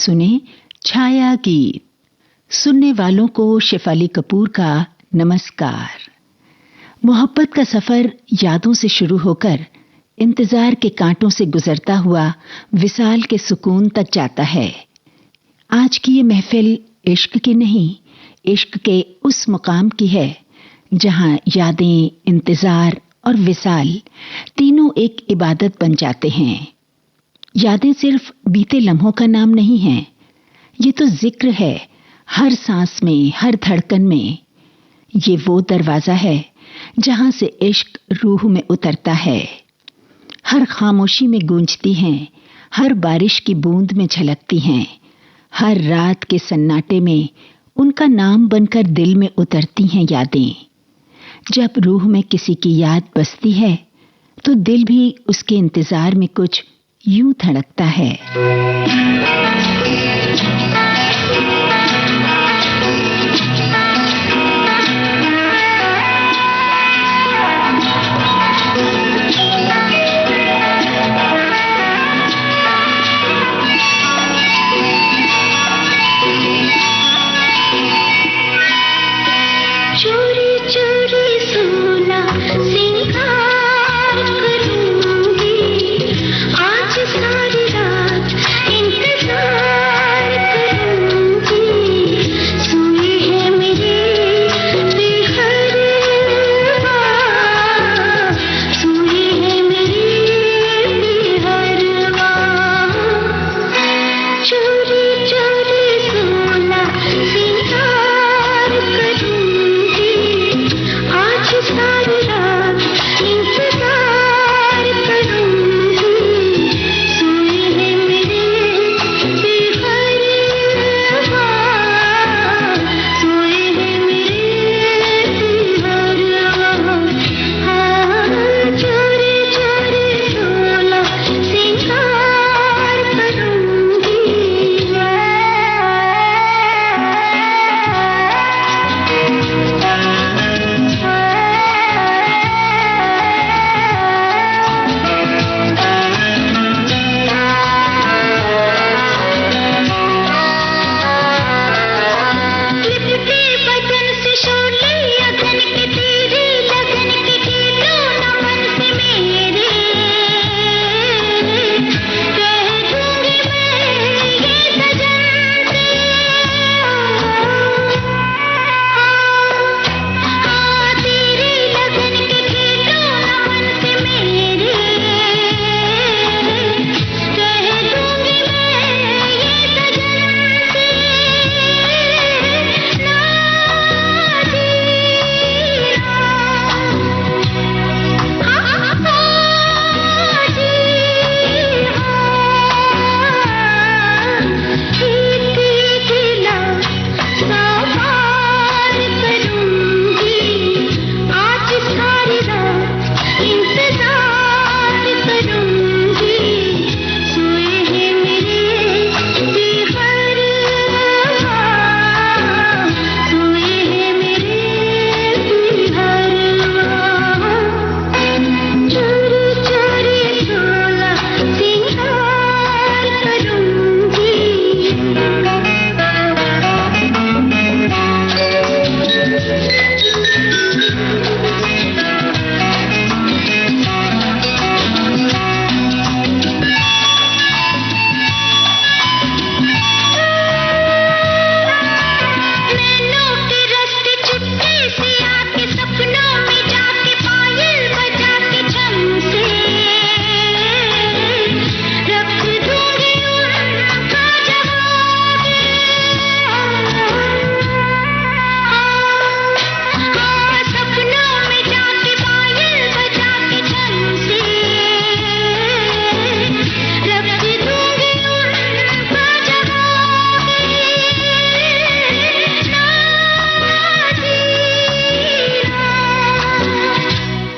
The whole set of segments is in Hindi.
सुने छाया गीत। सुनने वालों को शेफाली कपूर का नमस्कार। मोहब्बत का सफर यादों से शुरू होकर इंतजार के कांटों से गुजरता हुआ विसाल के सुकून तक जाता है। आज की ये महफिल इश्क की नहीं, इश्क के उस मुकाम की है जहां यादें, इंतजार और विसाल तीनों एक इबादत बन जाते हैं। यादें सिर्फ बीते लम्हों का नाम नहीं है, ये तो जिक्र है हर सांस में, हर धड़कन में। ये वो दरवाजा है जहां से इश्क रूह में उतरता है। हर खामोशी में गूंजती हैं, हर बारिश की बूंद में झलकती हैं, हर रात के सन्नाटे में उनका नाम बनकर दिल में उतरती हैं यादें। जब रूह में किसी की याद बसती है तो दिल भी उसके इंतजार में कुछ यूं धड़कता है।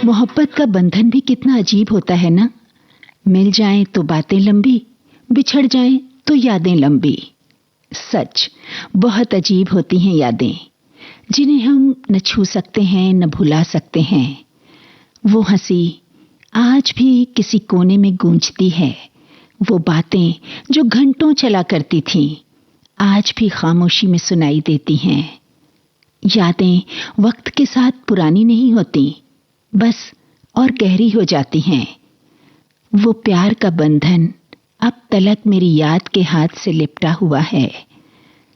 मोहब्बत का बंधन भी कितना अजीब होता है ना। मिल जाएं तो बातें लंबी, बिछड़ जाएं तो यादें लंबी। सच बहुत अजीब होती हैं यादें, जिन्हें हम न छू सकते हैं न भुला सकते हैं। वो हंसी आज भी किसी कोने में गूंजती है, वो बातें जो घंटों चला करती थीं, आज भी खामोशी में सुनाई देती हैं। यादें वक्त के साथ पुरानी नहीं होती, बस और गहरी हो जाती हैं। वो प्यार का बंधन अब तलक मेरी याद के हाथ से लिपटा हुआ है।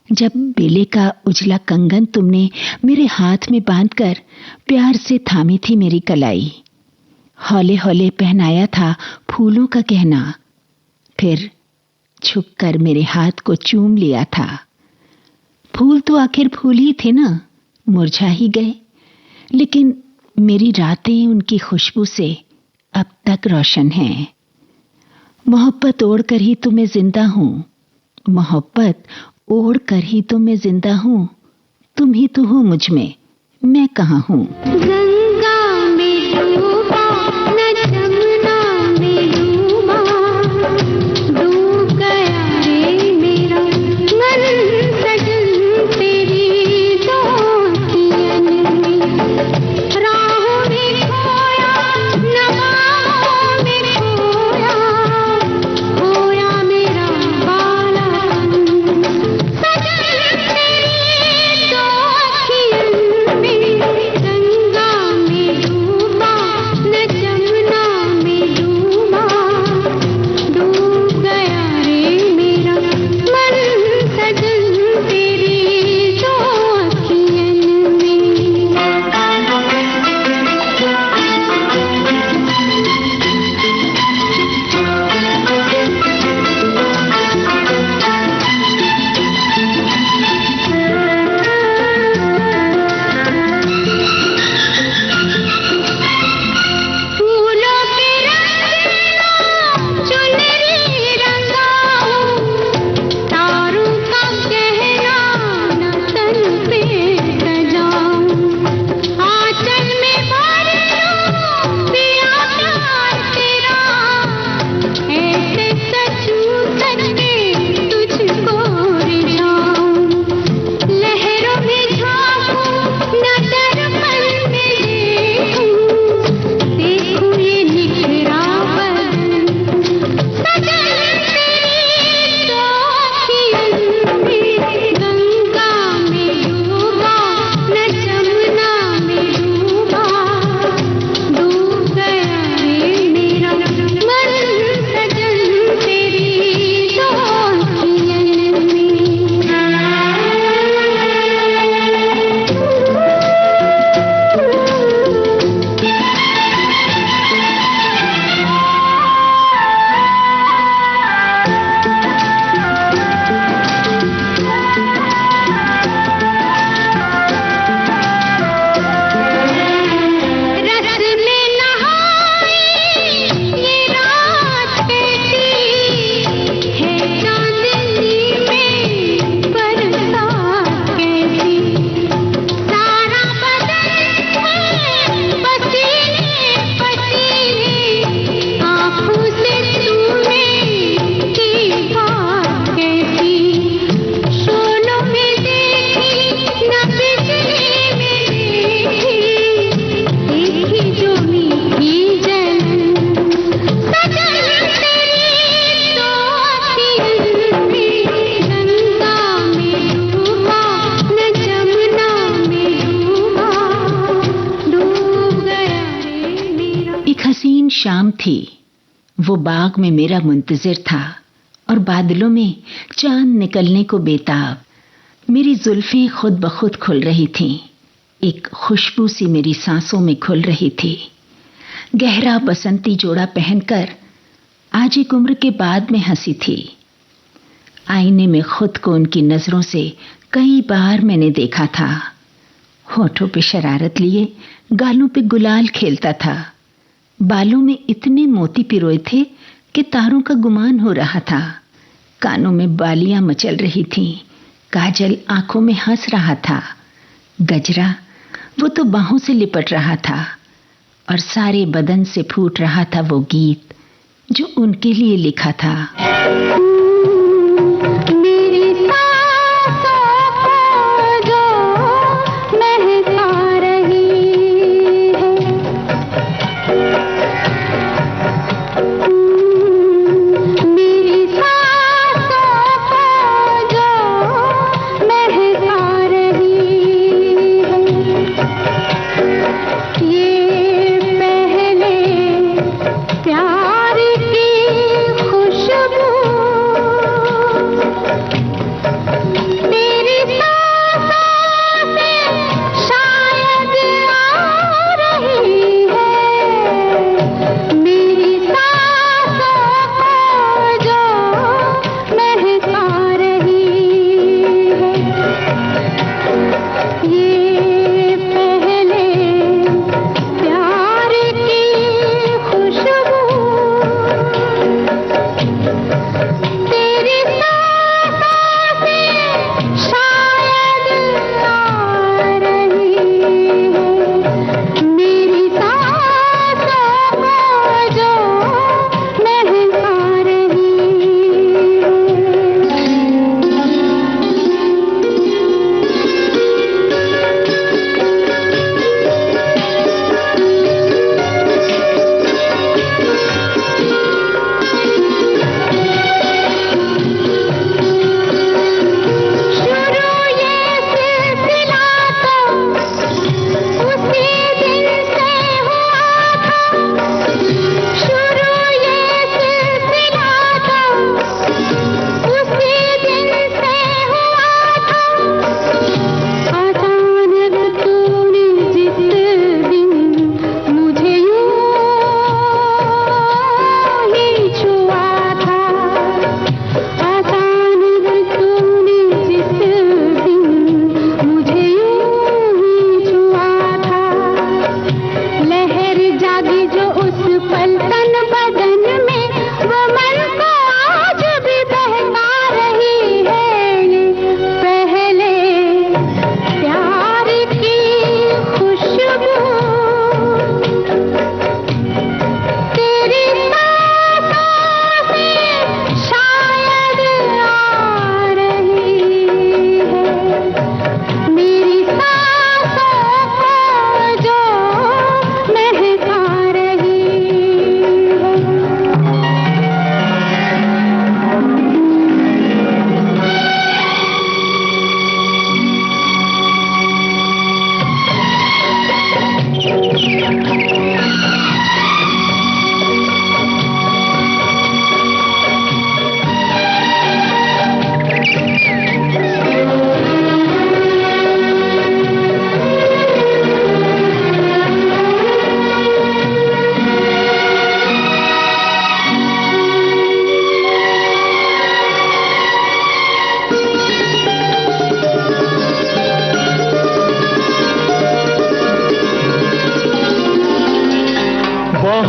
जब बेले का उजला कंगन तुमने मेरे हाथ में बांधकर प्यार से थामी थी मेरी कलाई, हौले हौले पहनाया था फूलों का गहना, फिर छुपकर मेरे हाथ को चूम लिया था। फूल तो आखिर फूल ही थे ना, मुरझा ही गए, लेकिन मेरी रातें उनकी खुशबू से अब तक रोशन हैं। मोहब्बत ओढ़ कर ही तो मैं जिंदा हूं, मोहब्बत ओढ़ कर ही तो मैं जिंदा हूं। तुम ही तो हो मुझ में, मैं कहां हूं। गंगा में डूबा न जमुना में डूबा, डूब गया रे मेरा मन सजन तेरी दोस्तियन में। राहों में खोया न बाहों में खोया, खोया मेरा बालापन सजन तेरी दोस्तियन में। गंगा में डूबा न जमुना में डूबा, डूब गया रे मेरा मन सजन तेरी दोस्तियन में। फूलों के रंग चुनरी रंगाऊं, तारों का गहरा न तन पे सजाऊं। आंचल में भर लूं पिया प्यार तेरा, ऐसे सचूं सच के तुझको रिझाऊं। लहरों में झांकूं न दर्पण में देखूं ये निखरा बदन सजन तेरी दोस्तियन में। गंगा में डूबा न जमुना में डूबा, डूब गया रे मेरा मन सजन तेरी दोस्तियन में। रस में नहाई ये रात कैसी है, चांदनी में बरसात कैसी। सारा बदन है पसीने पसीने, आँखों से तूने की बात कैसी। शोलों में देखी न बिजली में देखी जो मीठी जलन सजन तेरी दोस्तियन में। गंगा में डूबा न जमुना में डूबा, डूब गया रे मेरा। एक हसीन शाम थी, वो बाग में मेरा मुंतजिर था और बादलों में चांद निकलने को बेताब। मेरी जुल्फें खुद ब खुद खुल रही थीं, एक खुशबू सी मेरी सांसों में घुल रही थी। गहरा बसंती जोड़ा पहनकर आज एक उम्र के बाद में हंसी थी। आईने में खुद को उनकी नजरों से कई बार मैंने देखा था। होठों पे शरारत लिए गालों पे गुलाल खेलता था, बालों में इतने मोती पिरोए थे कि तारों का गुमान हो रहा था। कानों में बालियां मचल रही थीं, काजल आंखों में हंस रहा था। गजरा वो तो बाहों से लिपट रहा था और सारे बदन से फूट रहा था वो गीत जो उनके लिए लिखा था। मेरी सांसों को जो महका रही है,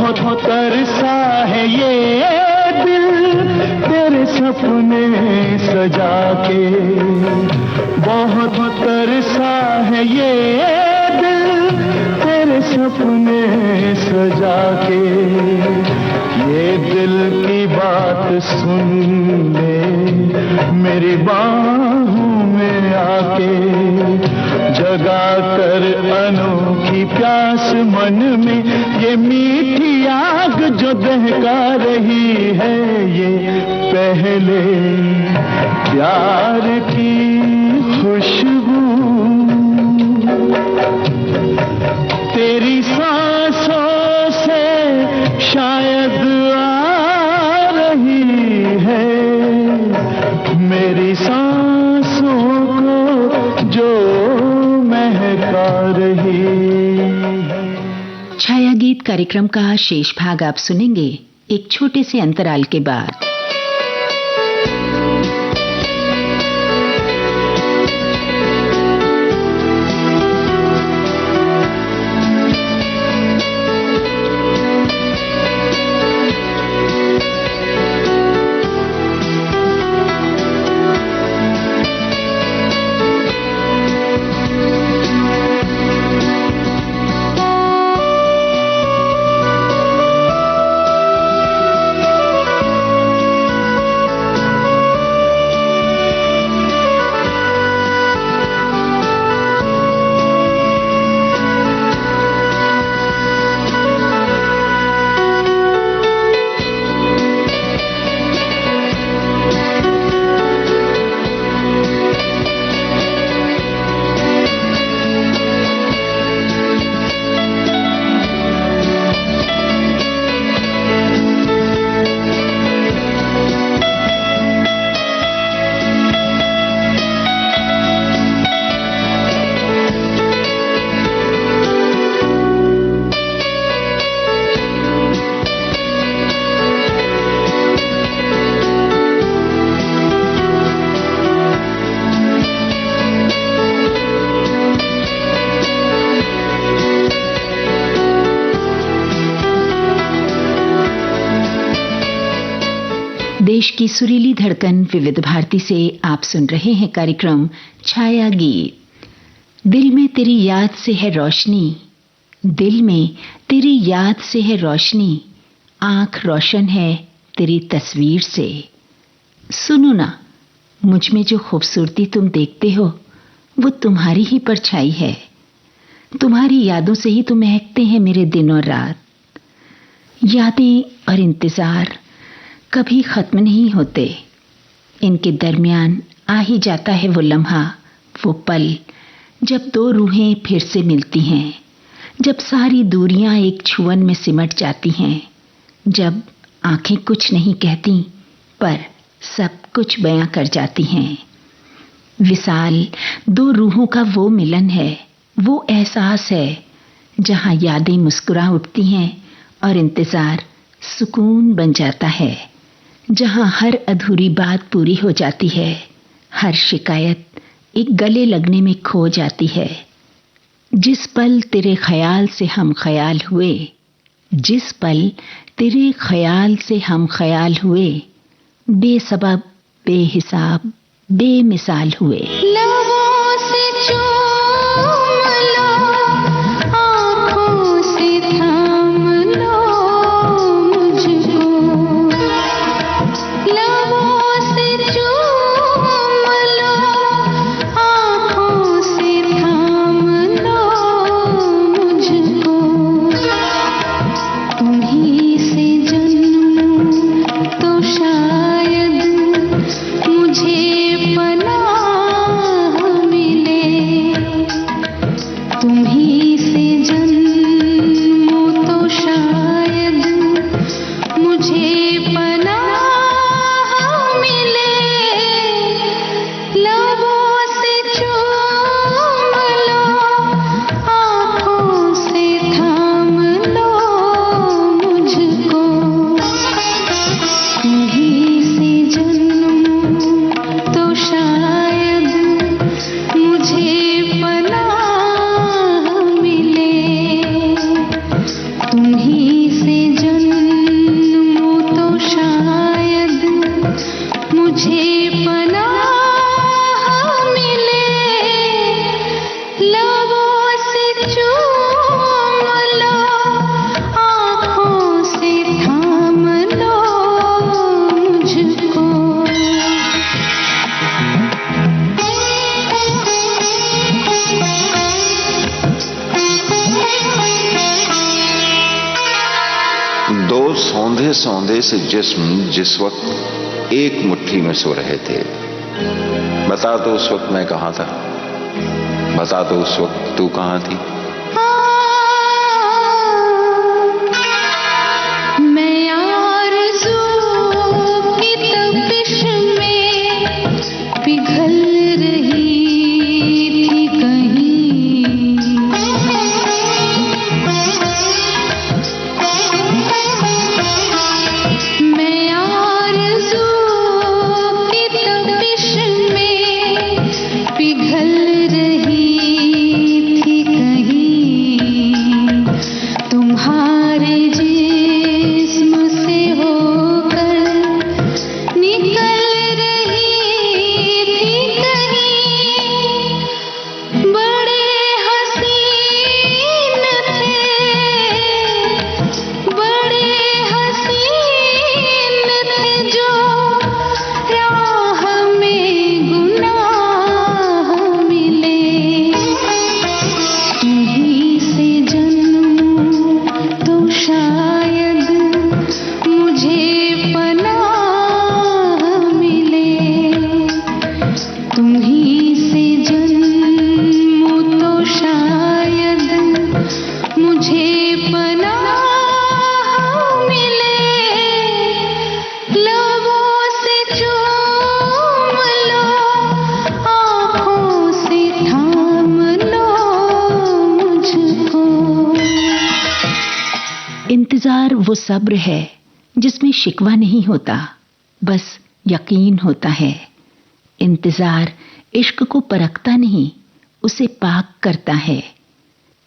बहुत तरसा है ये दिल तेरे सपने सजा के, बहुत तरसा है ये दिल तेरे सपने सजा के। ये दिल की बात सुन ले मेरी बाहों में आके, जगा कर अनोखी प्यास मन में, ये मीठी आग जो दहका रही है, ये पहले प्यार की खुशबू तेरी सांसों से शायद आ रही है, मेरी सांसों को जो महका रही है। छाया गीत कार्यक्रम का शेष भाग आप सुनेंगे एक छोटे से अंतराल के बाद। देश की सुरीली धड़कन विविध भारती से आप सुन रहे हैं कार्यक्रम छाया गीत। दिल में तेरी याद से है रोशनी, दिल में तेरी याद से है रोशनी, आंख रोशन है तेरी तस्वीर से। सुनो ना, मुझ में जो खूबसूरती तुम देखते हो वो तुम्हारी ही परछाई है, तुम्हारी यादों से ही तो महकते हैं मेरे दिन और रात। यादें और इंतजार कभी खत्म नहीं होते, इनके दरमियान आ ही जाता है वो लम्हा, वो पल जब दो रूहें फिर से मिलती हैं, जब सारी दूरियां एक छुअन में सिमट जाती हैं, जब आंखें कुछ नहीं कहती पर सब कुछ बयां कर जाती हैं। विसाल दो रूहों का वो मिलन है, वो एहसास है जहां यादें मुस्कुरा उठती हैं और इंतजार सुकून बन जाता है, जहां हर अधूरी बात पूरी हो जाती है, हर शिकायत एक गले लगने में खो जाती है। जिस पल तेरे ख्याल से हम ख्याल हुए, जिस पल तेरे ख्याल से हम ख्याल हुए, बेसबब बेहिसाब बेमिसाल हुए। लबों से चूम लो, आँखों से थाम लो मुझको, लबों से चूम लो, आँखों से थाम लो मुझको, तुम्हीं से जन्म तो शायद मुझे पनाह मिले। सौंधे सौंधे से जिस्म जिस वक्त एक मुट्ठी में सो रहे थे, बता तो उस वक्त मैं कहां था, बता तो उस वक्त तू कहां थी। मैं आरज़ू की तपिश में पिघल रही थी कहीं, मैं आरज़ू की तपिश में पिघल रही थी कहीं, तुम्हारे जिस्म से होकर निकल रही थी कहीं। बड़े हसीन थे, बड़े हसीन थे जो राह में गुनाह मिले। तुम्हीं से जन्मूं तो शायद मुझे पनाह मिले। तुम्हीं से जन्मूं तो शायद मुझे पनाह मिले। लबों से चूम लो, आँखों से थाम लो मुझको। इंतजार वो सब्र है जिसमें शिकवा नहीं होता, बस यकीन होता है। इंतजार इश्क को परखता नहीं, उसे पाक करता है।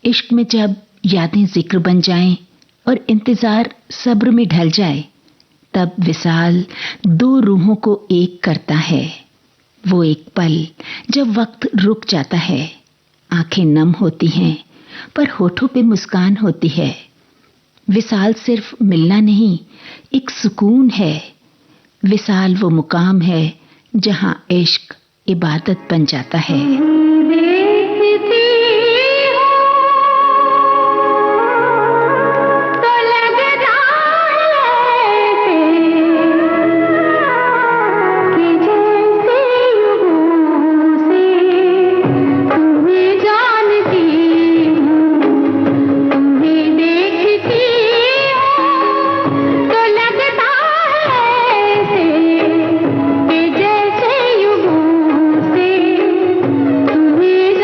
इश्क में जब यादें जिक्र बन जाएं और इंतजार सब्र में ढल जाए, तब विसाल दो रूहों को एक करता है। वो एक पल जब वक्त रुक जाता है, आंखें नम होती हैं पर होठों पे मुस्कान होती है। विसाल सिर्फ मिलना नहीं, एक सुकून है। विसाल वो मुकाम है जहां इश्क इबादत बन जाता है। जैसे युगों से तुम्हें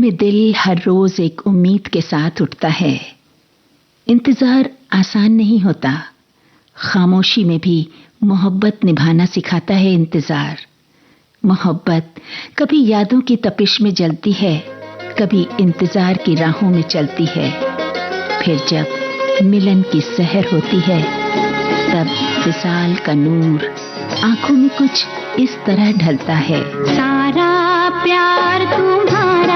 में दिल हर रोज एक उम्मीद के साथ उठता है। इंतजार आसान नहीं होता, खामोशी में भी मोहब्बत निभाना सिखाता है इंतजार। मोहब्बत कभी यादों की तपिश में जलती है, कभी इंतजार की राहों में चलती है। फिर जब मिलन की सहर होती है, तब विसाल का नूर आंखों में कुछ इस तरह ढलता है। सारा प्यार तुम्हारा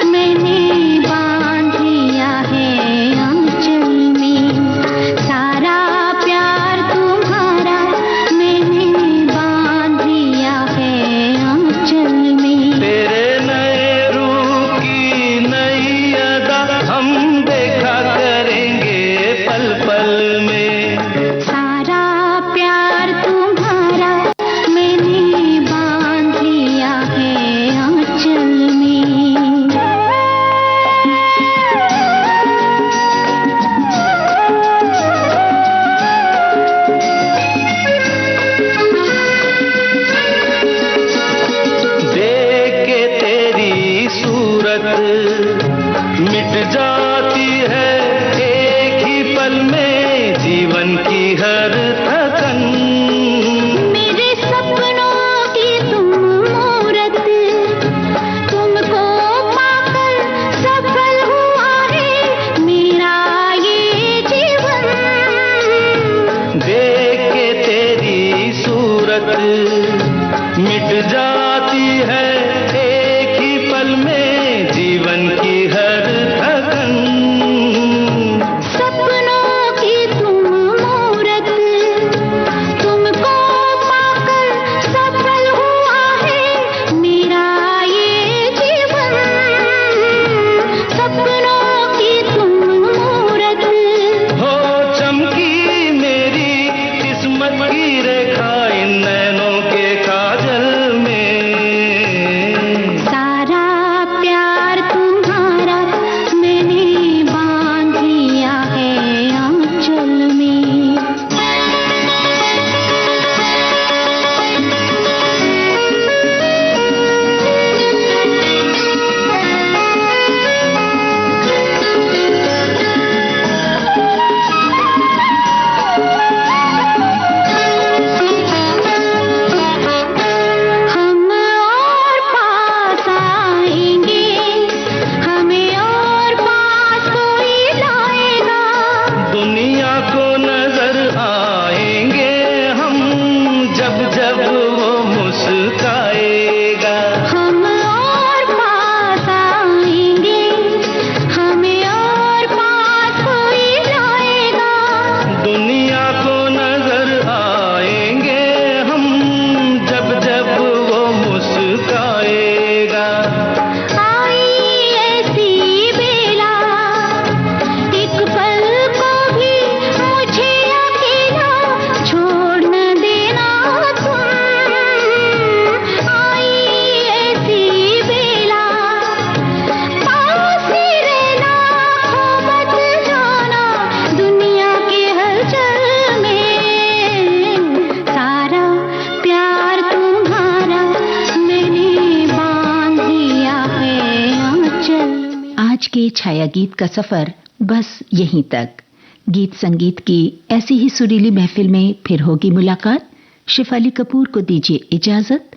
मैंने बांध लिया है आंचल में। सारा प्यार तुम्हारा मैंने बांध लिया है आंचल में। तेरे नए रूप की नई अदा हम देखा करेंगे पल पल में। सारा प्यार तुम्हारा मैंने बांध लिया है आंचल में। देख के तेरी सूरत मिट जाती है एक ही पल में जीवन की हर थकन। मेरे सपनों की तुम मूरत, तुमको पाकर सफल हुआ है मेरा ये जीवन। देख के तेरी सूरत मिट जाती है एक ही पल में जीवन की हर थकन। सपनों की तुम मूरत, तुमको पाकर सफल हुआ है मेरा ये जीवन। सपनों की तुम मूरत, हो चमकी मेरी किस्मत की रेखा इन नैनों के काजल में। सारा प्यार तुम्हारा मैंने बांध लिया है आंचल में। हम और पास आएंगे, हमें और पास कोई लाएगा। दुनिया को नजर आएंगे हम जब जब वो मुस्काएगा। हम और पास आएंगे, हमें और पास कोई लाएगा। दुनिया को नजर आएंगे हम जब जब वो मुस्काएगा। आई ऐसी बेला, एक पल को भी मुझे अकेला छोड़ न देना तुम। आई ऐसी बेला, पास ही रहना, खो मत जाना दुनिया के हलचल में। सारा प्यार तुम्हारा मैंने बांध लिया है आंचल में। आज के छाया गीत का सफर बस यहीं तक। गीत संगीत की ऐसी ही सुरीली महफिल में फिर होगी मुलाकात। शेफाली कपूर को दीजिए इजाजत।